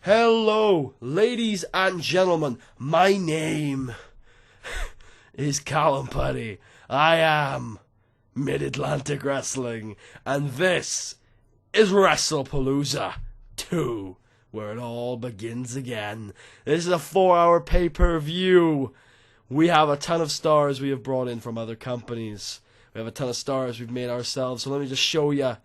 Hello, ladies and gentlemen. My name is Callum Putty. I am Mid-Atlantic Wrestling, and this is Wrestlepalooza 2, where it all begins again. This is a 4-hour pay-per-view. We have a ton of stars we have brought in from other companies. We have a ton of stars we've made ourselves, so let me just show you.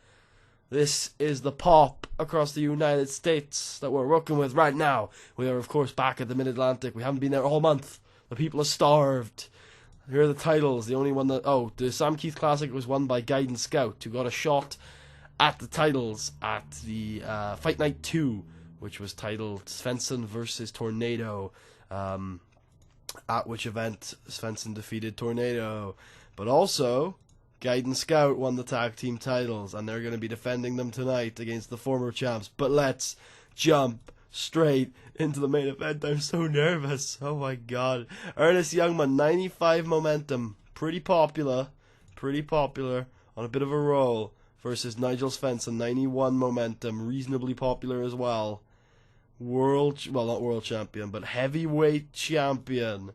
This is the pop across the United States that we're working with right now. We are, of course, back at the Mid-Atlantic. We haven't been there all month. The people are starved. Here are the titles. The only one that... Oh, the Sam Keith Classic was won by Guidance Scout, who got a shot at the titles at the Fight Night 2, which was titled Svensson versus Tornado, at which event Svensson defeated Tornado. But also... Guidance Scout won the tag team titles, and they're going to be defending them tonight against the former champs. But let's jump straight into the main event. I'm so nervous. Oh my god. Ernest Youngman, 95 momentum. Pretty popular. On a bit of a roll. Versus Nigel Svensson, 91 momentum. Reasonably popular as well. Not world champion, but heavyweight champion.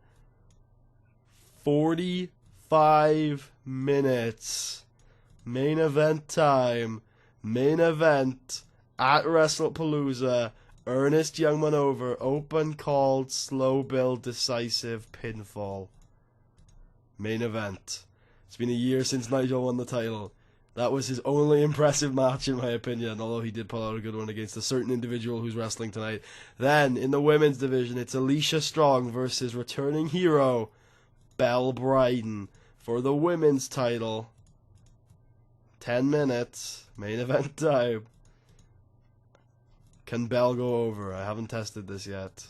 45 minutes. Main event time. Main event at Wrestlepalooza. Ernest Youngman over. Open, called, slow build, decisive, pinfall. Main event. It's been a year since Nigel won the title. That was his only impressive match in my opinion, although he did pull out a good one against a certain individual who's wrestling tonight. Then, in the women's division, it's Alicia Strong versus returning hero Belle Bryden for the women's title. 10 minutes. Main event time. Can Belle go over? I haven't tested this yet.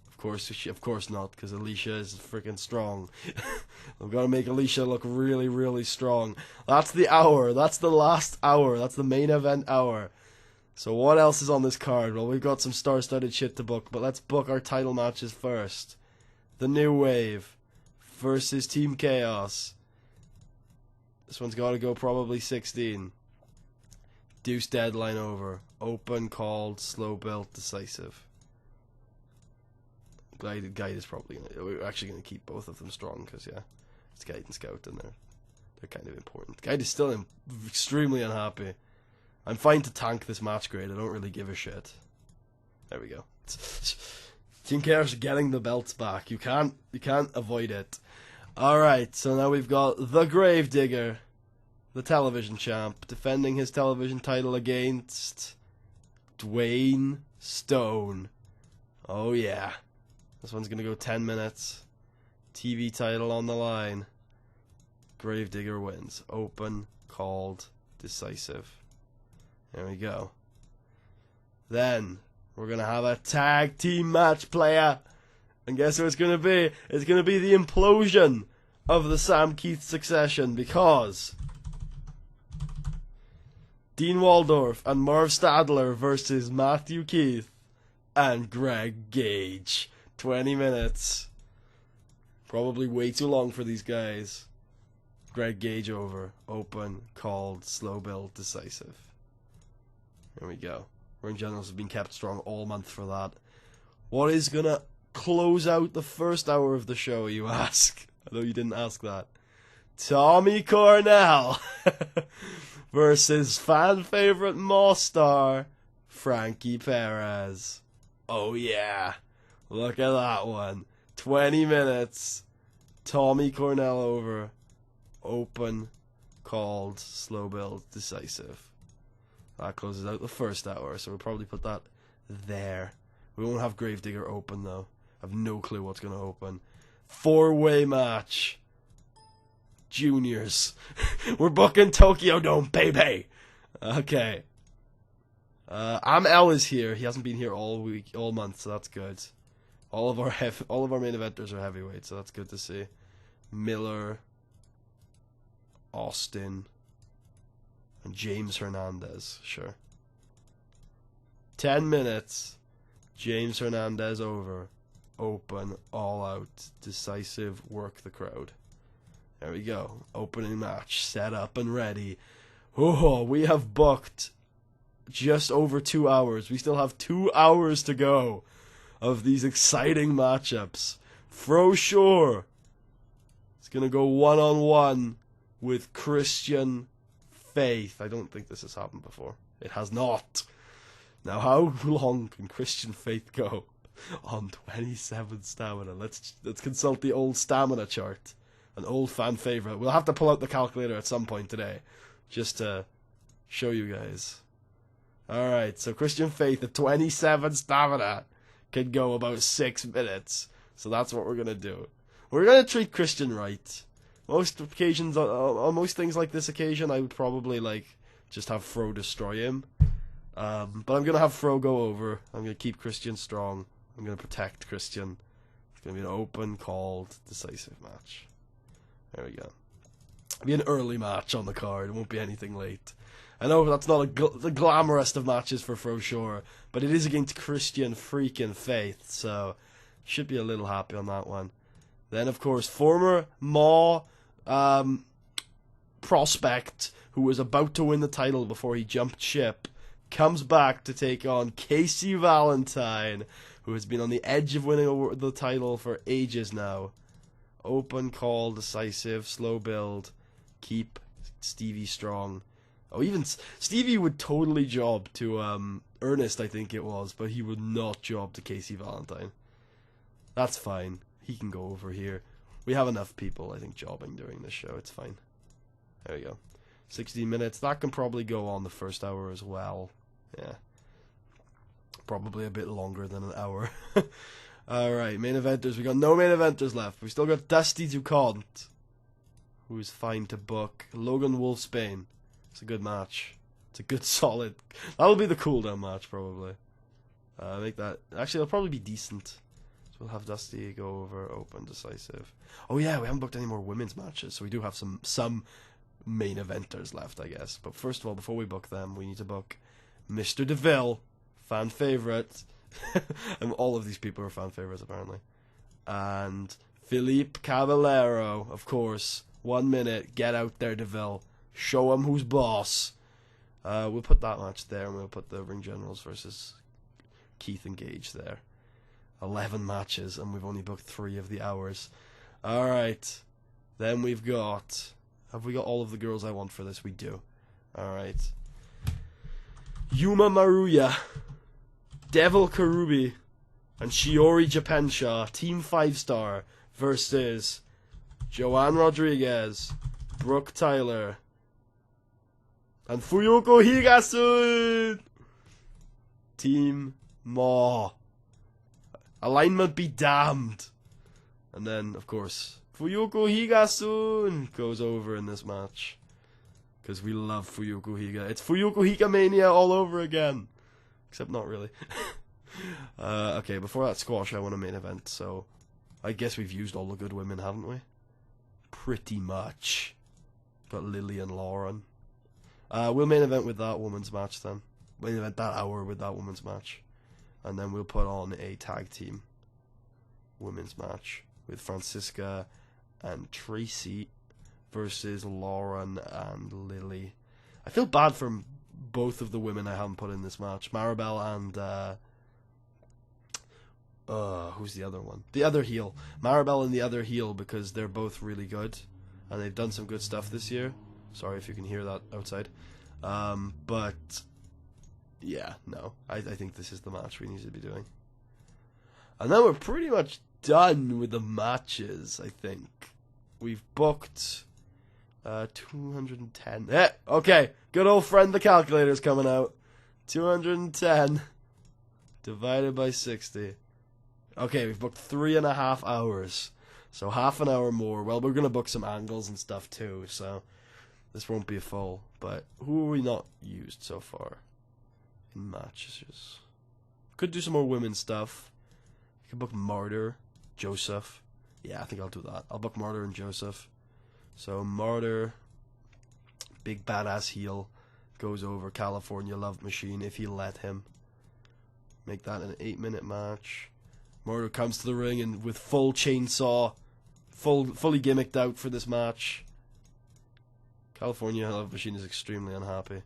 Of course not, because Alicia is freaking strong. I'm gonna make Alicia look really, really strong. That's the hour. That's the last hour. That's the main event hour. So what else is on this card? Well, we've got some star-studded shit to book, but let's book our title matches first. The New Wave versus Team Chaos. This one's got to go probably 16. Deuce deadline over. Open, called, slow built, decisive. Guide is probably we're actually gonna keep both of them strong because it's Guide and Scout and they're kind of important. Guide is still extremely unhappy. I'm fine to tank this match grade. I don't really give a shit. There we go. Team Chaos getting the belts back. You can't avoid it. Alright, so now we've got the Gravedigger, the television champ, defending his television title against Dwayne Stone. Oh yeah. This one's gonna go 10 minutes. TV title on the line. Gravedigger wins. Open, called, decisive. There we go. Then we're going to have a tag team match, player. And guess who it's going to be? It's going to be the implosion of the Sam Keith succession, because Dean Waldorf and Marv Stadler versus Matthew Keith and Greg Gage. 20 minutes. Probably way too long for these guys. Greg Gage over. Open, called, slow build, decisive. There we go. Ring Generals have been kept strong all month for that. What is going to close out the first hour of the show, you ask? I know you didn't ask that. Tommy Cornell versus fan favorite Moss star Frankie Perez. Oh yeah. Look at that one. 20 minutes. Tommy Cornell over. Open, called, slow build, decisive. That closes out the first hour, so we'll probably put that there. We won't have Gravedigger open, though. I have no clue what's going to open. 4-way match. Juniors. We're booking Tokyo Dome, baby! Okay. L is here. He hasn't been here all month, so that's good. All of our main eventers are heavyweight, so that's good to see. Miller, Austin, and James Hernandez, sure. 10 minutes. James Hernandez over. Open, all out, decisive, work the crowd. There we go. Opening match, set up and ready. Oh, we have booked just over 2 hours. We still have 2 hours to go of these exciting matchups. Fro Shore is going to go one-on-one with Christian Faith. I don't think this has happened before. It has not. Now, how long can Christian Faith go on 27 stamina? Let's consult the old stamina chart. An old fan favorite. We'll have to pull out the calculator at some point today, just to show you guys. Alright, so Christian Faith at 27 stamina can go about 6 minutes. So that's what we're going to do. We're going to treat Christian right. Most occasions, on most things like this occasion, I would probably, like, just have Fro destroy him. But I'm going to have Fro go over. I'm going to keep Christian strong. I'm going to protect Christian. It's going to be an open, called, decisive match. There we go. It'll be an early match on the card. It won't be anything late. I know that's not the glamorous of matches for Fro Shore, but it is against Christian freaking Faith, so should be a little happy on that one. Then, of course, former Maw prospect who was about to win the title before he jumped ship comes back to take on Casey Valentine, who has been on the edge of winning the title for ages now. Open, call, decisive, slow build, keep Stevie strong. Oh, even Stevie would totally job to Ernest, I think it was, but he would not job to Casey Valentine. That's fine. He can go over here. We have enough people, I think, jobbing during this show. It's fine. There we go. 60 minutes. That can probably go on the first hour as well. Yeah. Probably a bit longer than an hour. Alright, main eventers. We got no main eventers left. We still got Dusty DuCont, who is fine to book. Logan Wolfsbane. It's a good match. It's a good, solid... That'll be the cooldown match, probably. Make that... Actually, it'll probably be decent. So we'll have Dusty go over, open, decisive. Oh yeah, we haven't booked any more women's matches, so we do have some main eventers left, I guess. But first of all, before we book them, we need to book Mr. DeVille, fan favorite. And all of these people are fan favorites, apparently. And Philippe Caballero, of course. 1 minute, get out there, DeVille. Show him who's boss. We'll put that match there, and we'll put the Ring Generals versus Keith and Gage there. 11 matches, and we've only booked 3 of the hours. Alright. Then we've got... Have we got all of the girls I want for this? We do. Alright. Yuma Maruya, Devil Karubi, and Shiori Japensha, Team 5-star, versus Joanne Rodriguez, Brooke Tyler, and Fuyuko Higasun, Team Maw. Alignment be damned. And then, of course, Fuyuko Higasun goes over in this match. Because we love Fuyuko Higa. It's Fuyuko Higa Mania all over again. Except not really. Okay, before that squash, I want a main event. So, I guess we've used all the good women, haven't we? Pretty much. Got Lily and Lauren. We'll main event with that woman's match then. Main event that hour with that woman's match. And then we'll put on a tag team women's match with Francisca and Tracy versus Lauren and Lily. I feel bad for both of the women I haven't put in this match. Maribel and who's the other one? The other heel. Maribel and the other heel, because they're both really good and they've done some good stuff this year. Sorry if you can hear that outside. But yeah, no. I think this is the match we need to be doing. And then we're pretty much done with the matches, I think. We've booked 210. Okay, good old friend the calculator's coming out. 210 divided by 60. Okay, we've booked 3.5 hours. So half an hour more. Well, we're going to book some angles and stuff too, so this won't be a full. But who have we not used so far in matches? Could do some more women's stuff. You could book Martyr, Joseph. Yeah, I think I'll do that. I'll book Martyr and Joseph. So Martyr, big badass heel, goes over California Love Machine if you let him. Make that an 8-minute match. Martyr comes to the ring and with full chainsaw, fully gimmicked out for this match. California Love Machine is extremely unhappy.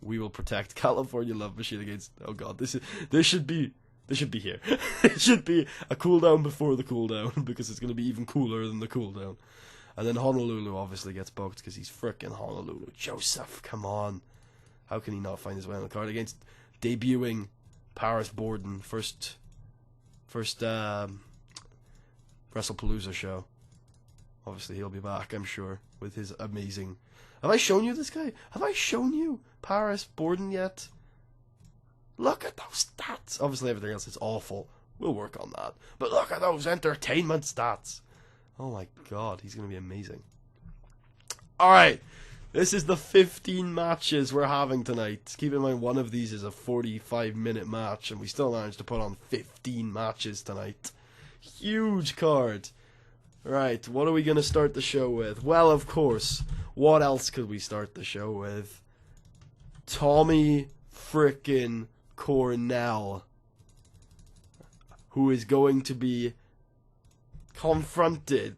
We will protect California Love Machine against... Oh god, this should be here. It should be a cooldown before the cooldown, because it's going to be even cooler than the cooldown. And then Honolulu obviously gets booked, because he's frickin' Honolulu. Joseph, come on. How can he not find his way on the card against debuting Paris Borden, first Wrestlepalooza show. Obviously he'll be back, I'm sure, with his amazing... Have I shown you this guy? Have I shown you Paris Borden yet? Look at those stats. Obviously everything else is awful. We'll work on that. But look at those entertainment stats. Oh my god, he's going to be amazing. Alright. This is the 15 matches we're having tonight. Keep in mind, one of these is a 45-minute match, and we still managed to put on 15 matches tonight. Huge card. Right, what are we going to start the show with? Well, of course, what else could we start the show with? Tommy frickin' Cornell, who is going to be confronted...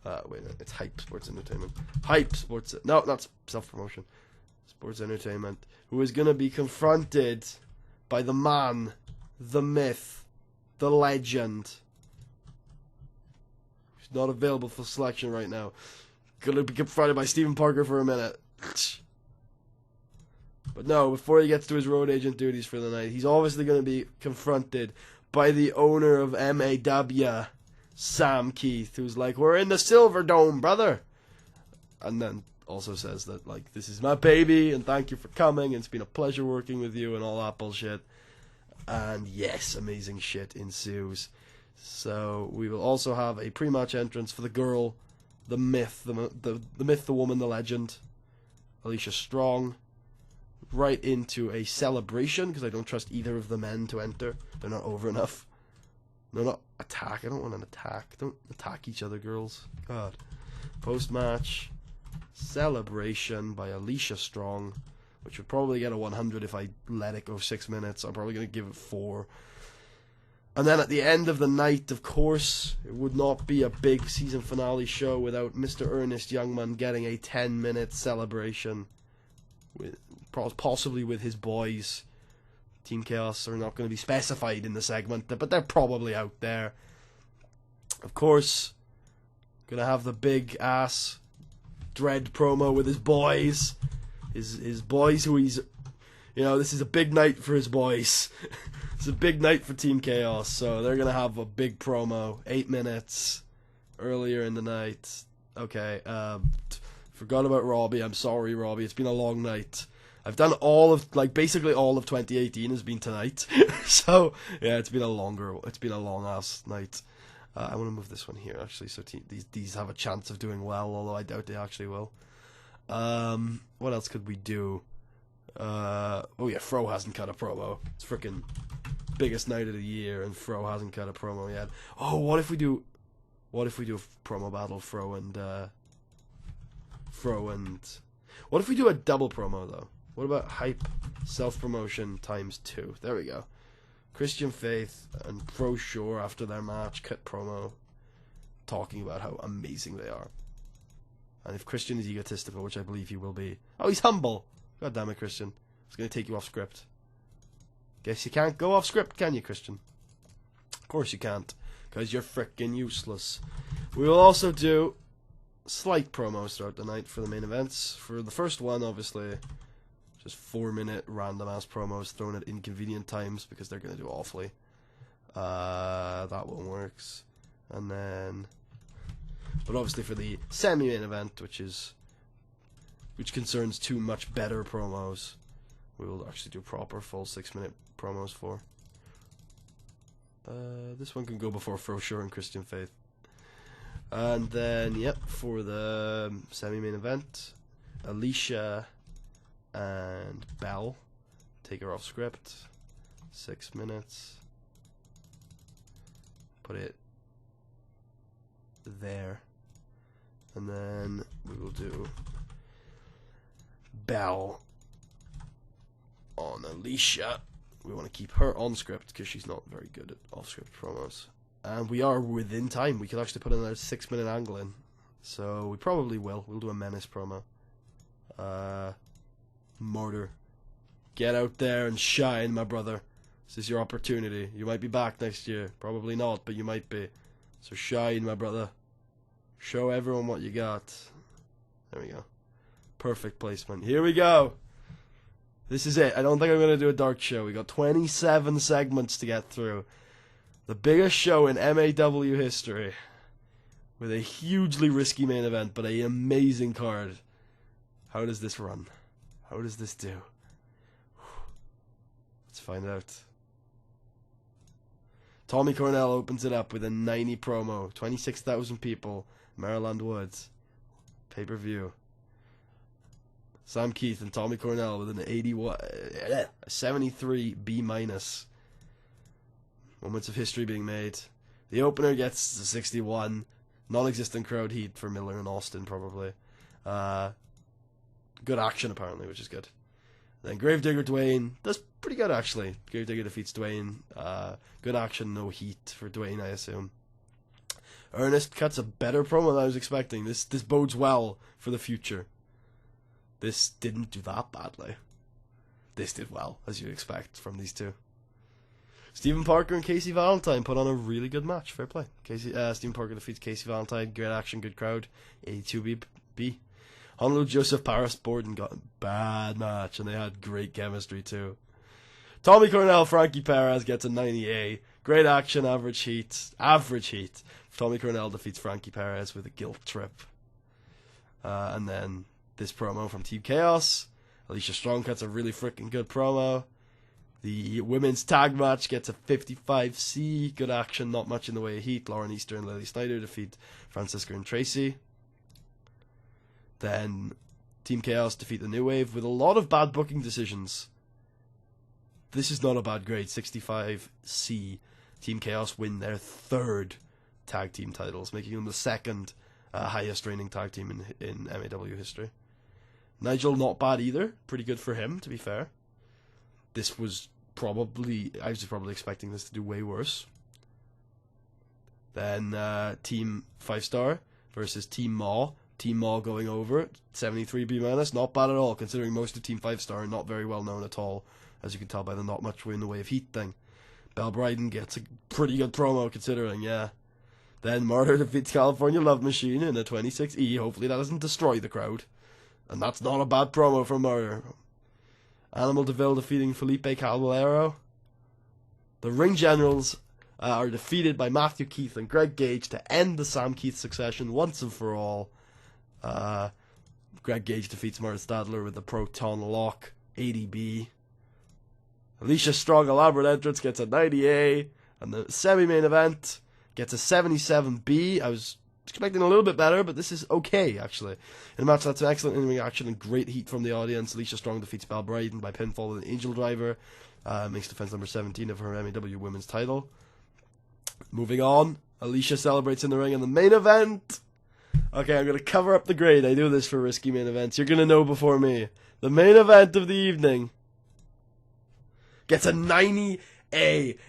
wait a minute, it's Hype Sports Entertainment. Hype Sports... No, not self-promotion. Sports Entertainment. Who is going to be confronted by the man, the myth, the legend. He's not available for selection right now. Going to be confronted by Stephen Parker for a minute. But no, before he gets to his road agent duties for the night, he's obviously going to be confronted by the owner of MAW, Sam Keith, who's like, we're in the Silver Dome, brother. And then also says that, like, this is my baby, and thank you for coming, and it's been a pleasure working with you, and all that bullshit. And yes, amazing shit ensues. So we will also have a pre-match entrance for the girl, the myth, the myth, the woman, the legend, Alicia Strong, right into a celebration, because I don't trust either of the men to enter. They're not over enough. No, not attack. I don't want an attack. Don't attack each other, girls. God. Post-match celebration by Alicia Strong, which would probably get a 100 if I let it go 6 minutes. I'm probably going to give it 4. And then at the end of the night, of course, it would not be a big season finale show without Mr. Ernest Youngman getting a 10-minute celebration, with possibly with his boys. Team Chaos are not going to be specified in the segment, but they're probably out there. Of course, going to have the big ass Dread promo with his boys. His boys who he's... You know, this is a big night for his boys. It's a big night for Team Chaos, so they're going to have a big promo. 8 minutes earlier in the night. Okay, forgot about Robbie. I'm sorry, Robbie. It's been a long night. I've done basically all of 2018 has been tonight. So, yeah, it's been a long ass night. I want to move this one here, actually, so these have a chance of doing well, although I doubt they actually will. What else could we do? Oh yeah, Fro hasn't cut a promo. It's freaking biggest night of the year, and Fro hasn't cut a promo yet. Oh, what if we do a promo battle, Fro and... What if we do a double promo, though? What about Hype self-promotion times 2? There we go. Christian Faith and Pro Shore after their match cut promo talking about how amazing they are. And if Christian is egotistical, which I believe he will be... Oh, he's humble! God damn it, Christian. I was going to take you off script. Guess you can't go off script, can you, Christian? Of course you can't, because you're frickin' useless. We will also do slight promos throughout the night for the main events. For the first one, obviously, just 4-minute random-ass promos thrown at inconvenient times because they're going to do awfully. That one works. And then... But obviously for the semi-main event, which concerns 2 much better promos, we will actually do proper full 6-minute promos for. This one can go before Frosure and Christian Faith. And then, yep, for the semi-main event, Alicia and Belle take her off script. 6 minutes. Put it there. And then we will do Belle on Alicia. We want to keep her on script because she's not very good at off-script promos. And we are within time. We could actually put another 6-minute angle in. So we probably will. We'll do a Menace promo. Martyr. Get out there and shine, my brother. This is your opportunity. You might be back next year. Probably not, but you might be. So shine, my brother. Show everyone what you got. There we go. Perfect placement. Here we go. This is it. I don't think I'm going to do a dark show. We got 27 segments to get through. The biggest show in MAW history. With a hugely risky main event, but an amazing card. How does this run? How does this do? Let's find out. Tommy Cornell opens it up with a 90 promo. 26,000 people. Maryland Woods. Pay-per-view. Sam Keith and Tommy Cornell with an 73 B-. Moments of history being made. The opener gets the 61. Non-existent crowd heat for Miller and Austin, probably. Good action, apparently, which is good. Then Gravedigger Dwayne does pretty good, actually. Gravedigger defeats Dwayne. Good action, no heat for Dwayne, I assume. Ernest cuts a better promo than I was expecting. This bodes well for the future. This didn't do that badly. This did well, as you'd expect from these two. Stephen Parker and Casey Valentine put on a really good match. Fair play. Stephen Parker defeats Casey Valentine. Great action, good crowd. 82B. Honolulu Joseph Paris Borden got a bad match, and they had great chemistry too. Tommy Cornell, Frankie Perez gets a 90A. Great action, average heat. Tommy Cornell defeats Frankie Perez with a guilt trip. And then this promo from Team Chaos. Alicia Strong cuts a really freaking good promo. The women's tag match gets a 55C. Good action, not much in the way of heat. Lauren Easter and Lily Snyder defeat Francisca and Tracy. Then Team Chaos defeat the New Wave with a lot of bad booking decisions. This is not a bad grade. 65C. Team Chaos win their third tag team titles, making them the second highest reigning tag team in MAW history. Nigel, not bad either. Pretty good for him, to be fair. I was probably expecting this to do way worse. Then Team 5-Star versus Team Maw. Team Maw going over it. 73 B-. Not bad at all, considering most of Team 5-Star are not very well known at all, as you can tell by the not much in the way of heat thing. Belle Bryden gets a pretty good promo, considering, yeah. Then Martyr defeats California Love Machine in a 26E. Hopefully that doesn't destroy the crowd. And that's not a bad promo from Martyr. Animal DeVille defeating Felipe Caballero. The Ring Generals are defeated by Matthew Keith and Greg Gage to end the Sam Keith succession once and for all. Greg Gage defeats Martin Stadler with the Proton Lock 80B. Alicia Strong, elaborate entrance, gets a 90A. And the semi-main event gets a 77B. I was expecting a little bit better, but this is okay, actually. In a match that's excellent in-ring action and great heat from the audience, Alicia Strong defeats Belle Bryden by pinfall with an Angel Driver. Makes defense number 17 of her MAW Women's title. Moving on, Alicia celebrates in the ring in the main event. Okay, I'm going to cover up the grade. I do this for risky main events. You're going to know before me. The main event of the evening gets a 90A.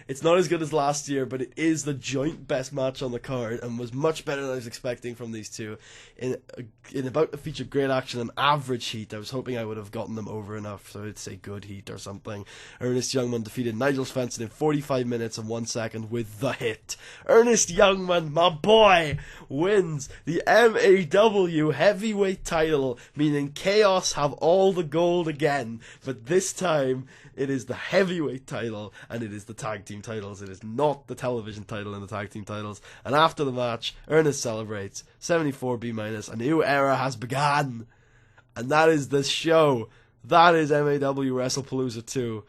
It's not as good as last year, but it is the joint best match on the card and was much better than I was expecting from these two. In about to feature great action and average heat, I was hoping I would have gotten them over enough, so I'd say good heat or something. Ernest Youngman defeated Nigel Svensson in 45 minutes and 1 second with the hit. Ernest Youngman, my boy, wins the MAW heavyweight title, meaning Chaos have all the gold again, but this time it is the heavyweight title, and it is the tag team titles. It is not the television title and the tag team titles. And after the match, Ernest celebrates. 74 B-. A new era has begun. And that is this show. That is MAW Wrestlepalooza 2.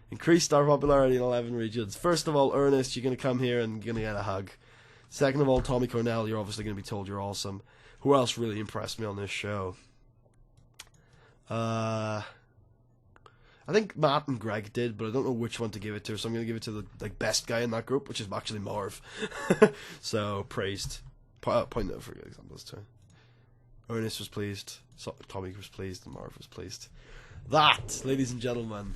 Increased our popularity in 11 regions. First of all, Ernest, you're going to come here and you're going to get a hug. Second of all, Tommy Cornell, you're obviously going to be told you're awesome. Who else really impressed me on this show? I think Matt and Greg did, but I don't know which one to give it to, so I'm going to give it to the best guy in that group, which is actually Marv. So, praised. Point out for examples too. Ernest was pleased, Tommy was pleased, and Marv was pleased. That, ladies and gentlemen,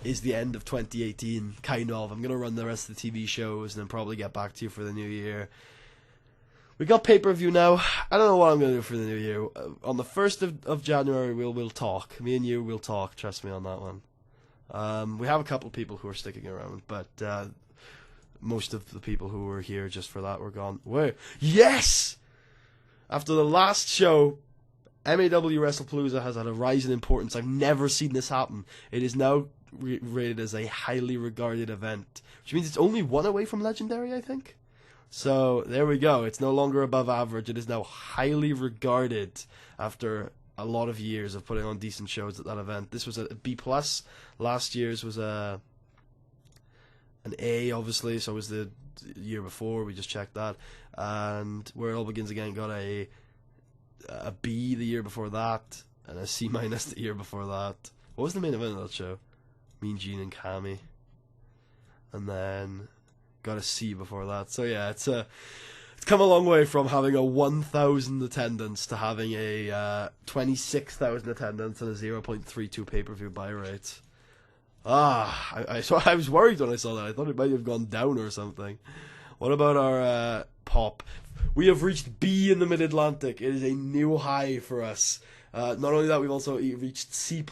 is the end of 2018, kind of. I'm going to run the rest of the TV shows and then probably get back to you for the new year. We got pay-per-view now. I don't know what I'm going to do for the new year. On the 1st of January, we'll talk. Me and you will talk. Trust me on that one. We have a couple of people who are sticking around, but most of the people who were here just for that were gone. Where? Yes! After the last show, MAW Wrestlepalooza has had a rise in importance. I've never seen this happen. It is now rated as a highly regarded event, which means it's only one away from Legendary, I think. So, there we go. It's no longer above average. It is now highly regarded after a lot of years of putting on decent shows at that event. This was a B+. Last year's was an A, obviously. So was the year before. We just checked that. And Where It All Begins Again got a B the year before that. And a C- the year before that. What was the main event of that show? Mean Gene and Cammy. And then got a C before that. So yeah, it's come a long way from having a 1,000 attendance to having a 26,000 attendance and a 0.32 pay-per-view buy rate. So I was worried when I saw that. I thought it might have gone down or something. What about our pop? We have reached B in the Mid-Atlantic. It is a new high for us. Not only that, we've also reached C+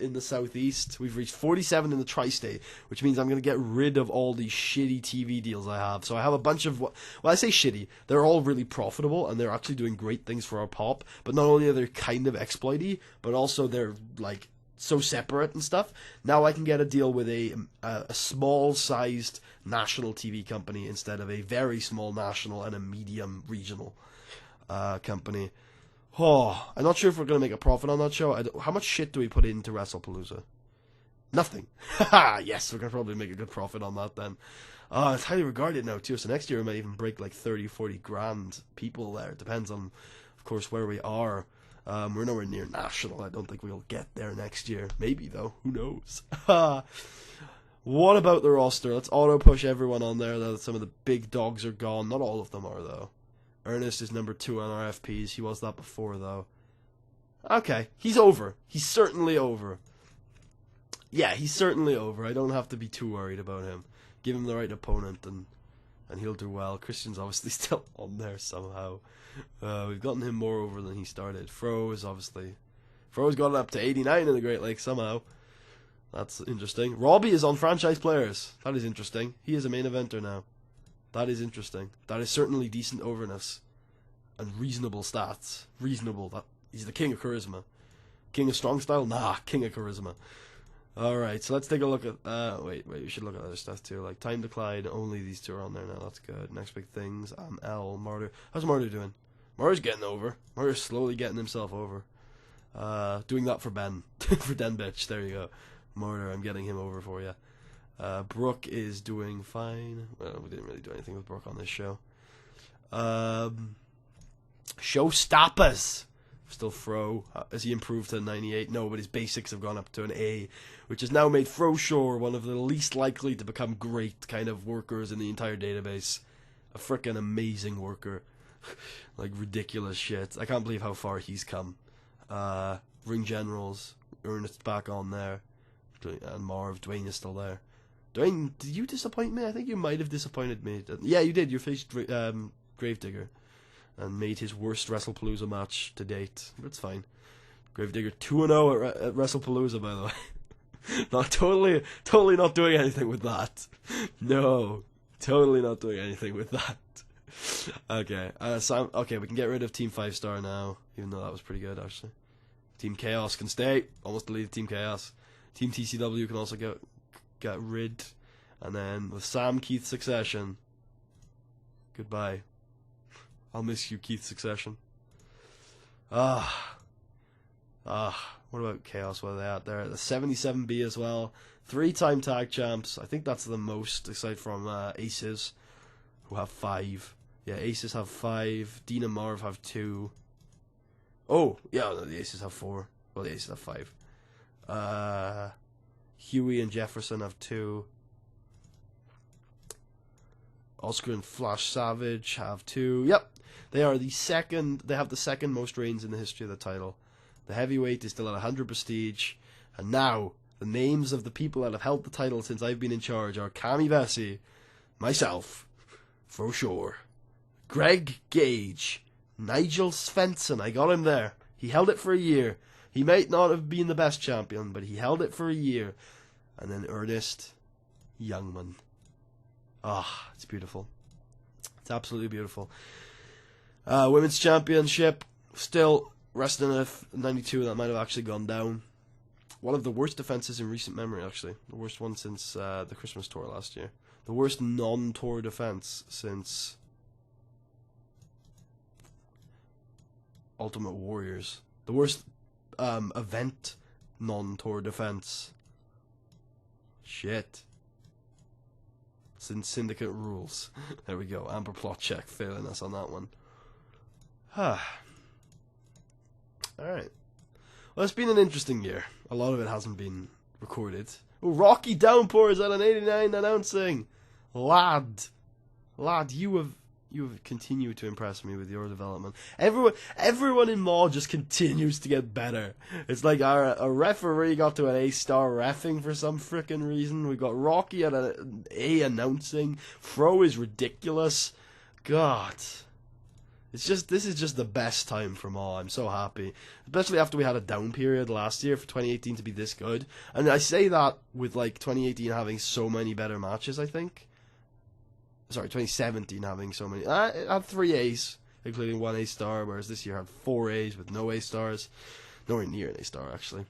in the Southeast. We've reached 47 in the Tri-State, which means I'm going to get rid of all these shitty TV deals I have. So I have a bunch of, well, I say shitty, they're all really profitable, and they're actually doing great things for our pop. But not only are they kind of exploity, but also they're, like, so separate and stuff. Now I can get a deal with a small-sized national TV company instead of a very small national and a medium regional company. Oh, I'm not sure if we're going to make a profit on that show. How much shit do we put into Wrestlepalooza? Nothing. Haha, yes, we're going to probably make a good profit on that then. It's highly regarded now too, so next year we might even break like 30, 40 grand people there. It depends on, of course, where we are. We're nowhere near national. I don't think we'll get there next year. Maybe, though. Who knows? What about the roster? Let's auto-push everyone on there. Some of the big dogs are gone. Not all of them are, though. Ernest is number 2 on our FPs. He was that before, though. Okay, he's over. He's certainly over. Yeah, he's certainly over. I don't have to be too worried about him. Give him the right opponent, and he'll do well. Christian's obviously still on there somehow. We've gotten him more over than he started. Fro's got it up to 89 in the Great Lakes somehow. That's interesting. Robbie is on franchise players. That is interesting. He is a main eventer now. That is interesting. That is certainly decent overness. And reasonable stats. Reasonable. He's the king of charisma. King of strong style? Nah, king of charisma. Alright, so let's take a look at... wait, we should look at other stuff too. Like, Time Decline, only these two are on there now. That's good. Next big things. L, Martyr. How's Martyr doing? Martyr's getting over. Martyr's slowly getting himself over. Doing that for Ben. For Den Bitch. There you go. Martyr, I'm getting him over for you. Brooke is doing fine. Well, we didn't really do anything with Brooke on this show. Showstoppers. Still Fro. Has he improved to 98? No, but his basics have gone up to an A, which has now made Fro Shore one of the least likely to become great kind of workers in the entire database. A frickin' amazing worker. Like, ridiculous shit. I can't believe how far he's come. Ring Generals. Ernest's back on there. And Marv. Dwayne is still there. Dwayne, did you disappoint me? I think you might have disappointed me. Yeah, you did. You faced Gravedigger and made his worst Wrestlepalooza match to date. That's fine. Gravedigger 2-0 at Wrestlepalooza, by the way. Not totally not doing anything with that. No, totally not doing anything with that. Okay, okay, we can get rid of Team 5-Star now, even though that was pretty good, actually. Team Chaos can stay. Almost deleted Team Chaos. Team TCW can also get rid. And then with Sam Keith Succession, goodbye. I'll miss you, Keith Succession. What about Chaos? What are they at there? The 77B as well. 3-time tag champs. I think that's the most, aside from Aces, who have 5. Yeah, Aces have 5. Dean and Marv have 2. Oh, yeah, no, the Aces have 4. Well, the Aces have 5. Huey and Jefferson have 2. Oscar and Flash Savage have 2. Yep, they are the second. They have the second most reigns in the history of the title. The heavyweight is still at 100 prestige, and now the names of the people that have held the title since I've been in charge are Cammy Vesey, myself, for sure, Greg Gage. Nigel Svensson. I got him there. He held it for a year. He might not have been the best champion, but he held it for a year. And then Ernest Youngman. Ah, it's beautiful. It's absolutely beautiful. Women's Championship. Still resting at 92. That might have actually gone down. One of the worst defenses in recent memory, actually. The worst one since the Christmas tour last year. The worst non-tour defense since Ultimate Warriors. The worst event non-tour defense. Shit. Since Syndicate Rules. There we go. Amber Plot check failing us on that one. Alright. Well, it's been an interesting year. A lot of it hasn't been recorded. Oh, Rocky Downpour is at an 89 announcing. Lad, you have continued to impress me with your development. Everyone in Maw just continues to get better. It's like a referee got to an A-star reffing for some frickin' reason. We got Rocky at an A announcing. Fro is ridiculous. God. This is just the best time for Maw. I'm so happy. Especially after we had a down period last year for 2018 to be this good. And I say that with like 2018 having so many better matches, I think. Sorry, 2017 having so many. It had 3 A's, including 1 A-star, whereas this year had 4 A's with no A-stars. Nowhere near an A-star, actually.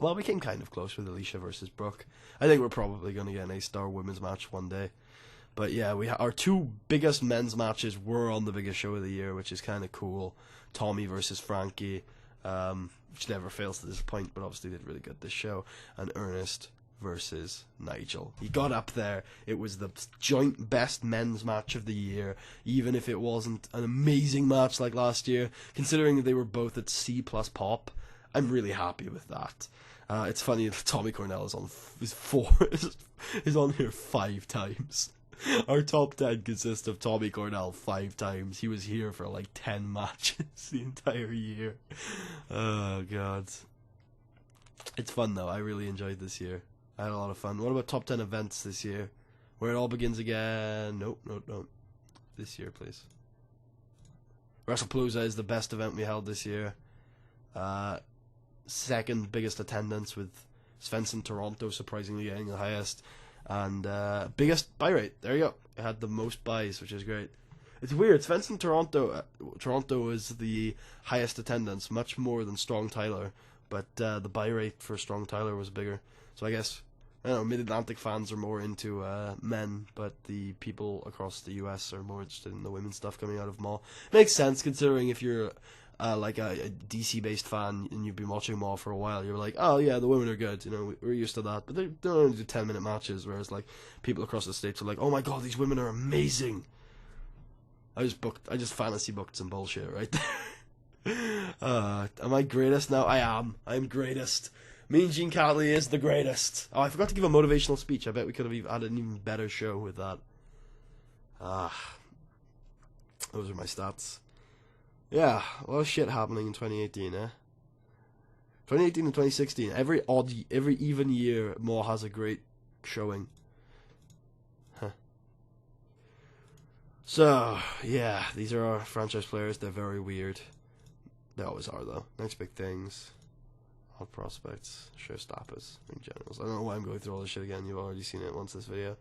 Well, we came kind of close with Alicia versus Brooke. I think we're probably going to get an A-star women's match one day. But yeah, our 2 biggest men's matches were on the biggest show of the year, which is kind of cool. Tommy versus Frankie, which never fails to disappoint, but obviously did really good this show. And Ernest versus Nigel. He got up there. It was the joint best men's match of the year, even if it wasn't an amazing match like last year, considering that they were both at C+ pop. I'm really happy with that. It's funny that Tommy Cornell is on here 5 times. Our top 10 consists of Tommy Cornell 5 times. He was here for like 10 matches the entire year. Oh god. It's fun though. I really enjoyed this year. I had a lot of fun. What about top 10 events this year? Where it all begins again? Nope. This year, please. Wrestlepalooza is the best event we held this year. Second biggest attendance, with Svensson Toronto surprisingly getting the highest. And biggest buy rate. There you go. It had the most buys, which is great. It's weird. Svensson Toronto is the highest attendance, much more than Strong Tyler. But the buy rate for Strong Tyler was bigger. So I guess, I don't know, Mid-Atlantic fans are more into men, but the people across the US are more interested in the women's stuff coming out of Maw. Makes sense, considering if you're like a DC-based fan and you've been watching Maw for a while, you're like, oh yeah, the women are good, you know, we're used to that. But they don't only do 10-minute matches, whereas like people across the States are like, oh my god, these women are amazing. I just fantasy booked some bullshit right there. Am I greatest now? I am. I'm greatest. Mean Gene Catley is the greatest. Oh, I forgot to give a motivational speech. I bet we could have had an even better show with that. Those are my stats. Yeah, a lot of shit happening in 2018, eh? 2018 and 2016. Every even year, Maw has a great showing. Huh. So, yeah, these are our franchise players. They're very weird. They always are, though. Next big things. Hot prospects. Showstoppers. Ring generals. I don't know why I'm going through all this shit again. You've already seen it once this video.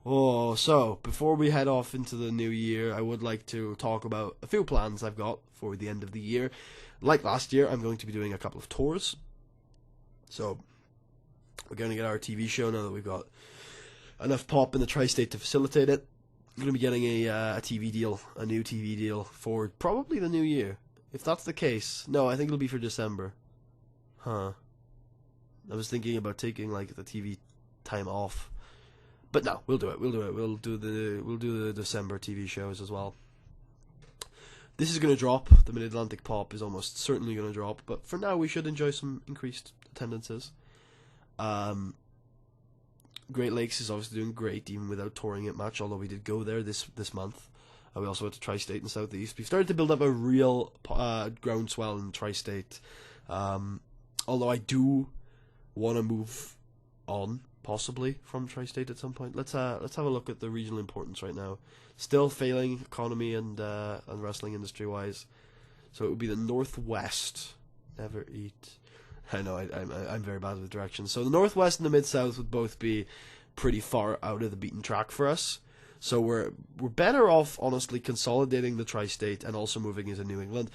Oh, so, before we head off into the new year, I would like to talk about a few plans I've got for the end of the year. Like last year, I'm going to be doing a couple of tours. So, we're going to get our TV show now that we've got enough pop in the tri-state to facilitate it. I'm going to be getting a TV deal, a new TV deal for probably the new year. If that's the case, no, I think it'll be for December. Huh. I was thinking about taking like the TV time off. But no, we'll do it. We'll do the December TV shows as well. This is going to drop. The Mid-Atlantic Pop is almost certainly going to drop. But for now, we should enjoy some increased attendances. Great Lakes is obviously doing great, even without touring it much. Although we did go there this month. We also went to Tri-State and Southeast. We've started to build up a real groundswell in Tri-State. Although I do want to move on possibly from Tri-State at some point. Let's have a look at the regional importance right now. Still failing economy and wrestling industry wise. So it would be the Northwest. Never eat. I know I'm very bad with directions. So the Northwest and the Mid-South would both be pretty far out of the beaten track for us. So we're better off, honestly, consolidating the Tri-State and also moving into New England.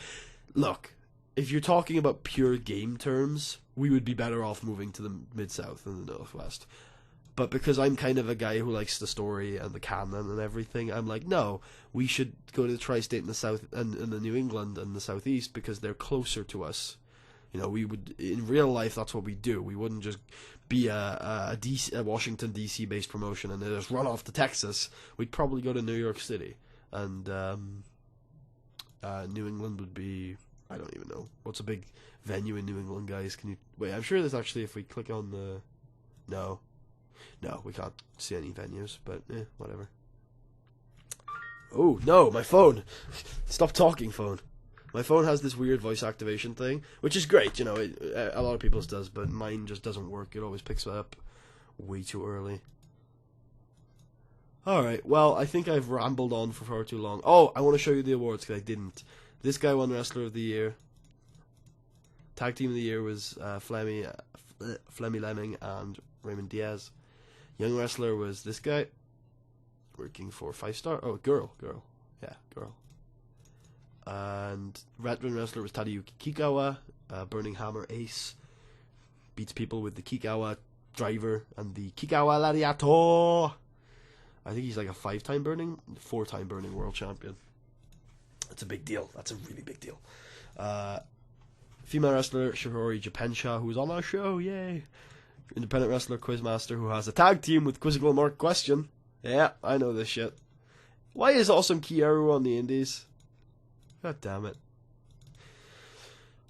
Look, if you're talking about pure game terms, we would be better off moving to the Mid-South than the Northwest. But because I'm kind of a guy who likes the story and the canon and everything, I'm like, no, we should go to the Tri-State in the South and in the New England and the Southeast because they're closer to us. You know, we would, in real life, that's what we do. We wouldn't just be a Washington, D.C. based promotion and then just run off to Texas. We'd probably go to New York City. And New England would be, I don't even know. What's a big venue in New England, guys? Can you, wait, I'm sure there's actually, if we click on the, no, we can't see any venues, but whatever. Oh, no, my phone. Stop talking, phone. My phone has this weird voice activation thing, which is great, you know, a lot of people's does, but mine just doesn't work. It always picks it up way too early. Alright, well, I think I've rambled on for far too long. Oh, I want to show you the awards, because I didn't. This guy won Wrestler of the Year. Tag Team of the Year was Flemmy Lemming and Raymond Diaz. Young Wrestler was this guy, working for 5-star. Oh, girl. Yeah, girl. And Veteran Wrestler was Tadayuki Kikawa, Burning Hammer Ace. Beats people with the Kikawa driver and the Kikawa Lariato. I think he's like a 4-time Burning World Champion. That's a big deal. That's a really big deal. Female Wrestler Shihori Japensha, who was on our show, yay. Independent Wrestler Quizmaster, who has a tag team with Quizzical Mark Question. Yeah, I know this shit. Why is Awesome Kiaru on the Indies? God damn it.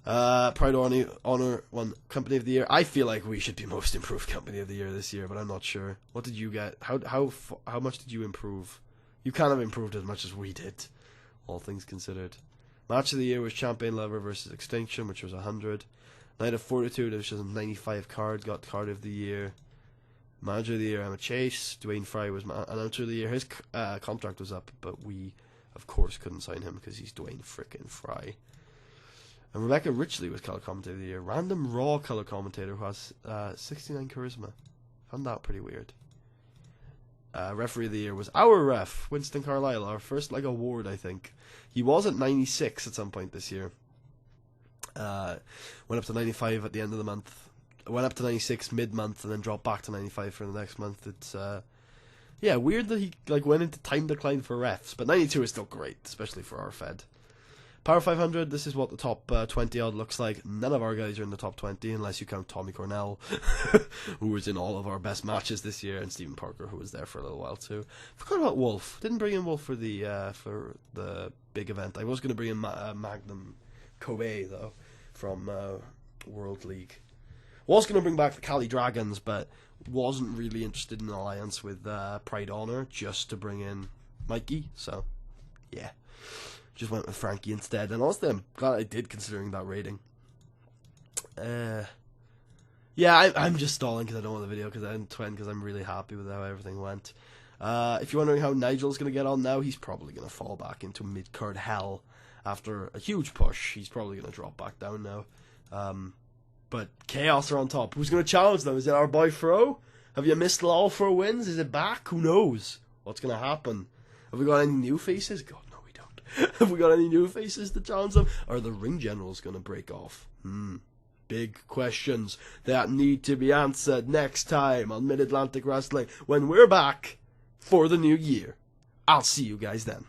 Pride Honor won Company of the Year. I feel like we should be Most Improved Company of the Year this year, but I'm not sure. What did you get? How much did you improve? You kind of improved as much as we did, all things considered. Match of the Year was Champion Lover versus Extinction, which was 100. Night of Fortitude, which was a 95 card, got Card of the Year. Manager of the Year, Emma Chase. Dwayne Fry was Announcer of the Year. His contract was up, but we, of course, couldn't sign him because he's Dwayne frickin' Fry. And Rebecca Richley was Color Commentator of the Year. Random Raw Color Commentator who has 69 charisma. Found that pretty weird. Referee of the Year was our ref, Winston Carlisle, our first award, I think. He was at 96 at some point this year. Went up to 95 at the end of the month. Went up to 96 mid-month and then dropped back to 95 for the next month. It's weird that he went into time decline for refs, but 92 is still great, especially for our Fed. Power 500, this is what the top 20 odd looks like. None of our guys are in the top 20 unless you count Tommy Cornell, who was in all of our best matches this year, and Stephen Parker, who was there for a little while too. Forgot about Wolf. Didn't bring in Wolf for the big event. I was going to bring in Magnum Kobe though from World League. Was going to bring back the Cali Dragons, but wasn't really interested in an alliance with Pride Honor just to bring in Mikey. So yeah. Just went with Frankie instead, and honestly, I'm glad I did, considering that rating. I'm just stalling because I don't want the video because I'm really happy with how everything went. If you're wondering how Nigel's going to get on now, he's probably going to fall back into mid-card hell after a huge push. He's probably going to drop back down now. But Chaos are on top. Who's going to challenge them? Is it our boy Fro? Have you missed all 4 wins? Is it back? Who knows what's going to happen? Have we got any new faces? God, no, we don't. Have we got any new faces to challenge them? Are the ring generals going to break off? Big questions that need to be answered next time on Mid-Atlantic Wrestling when we're back for the new year. I'll see you guys then.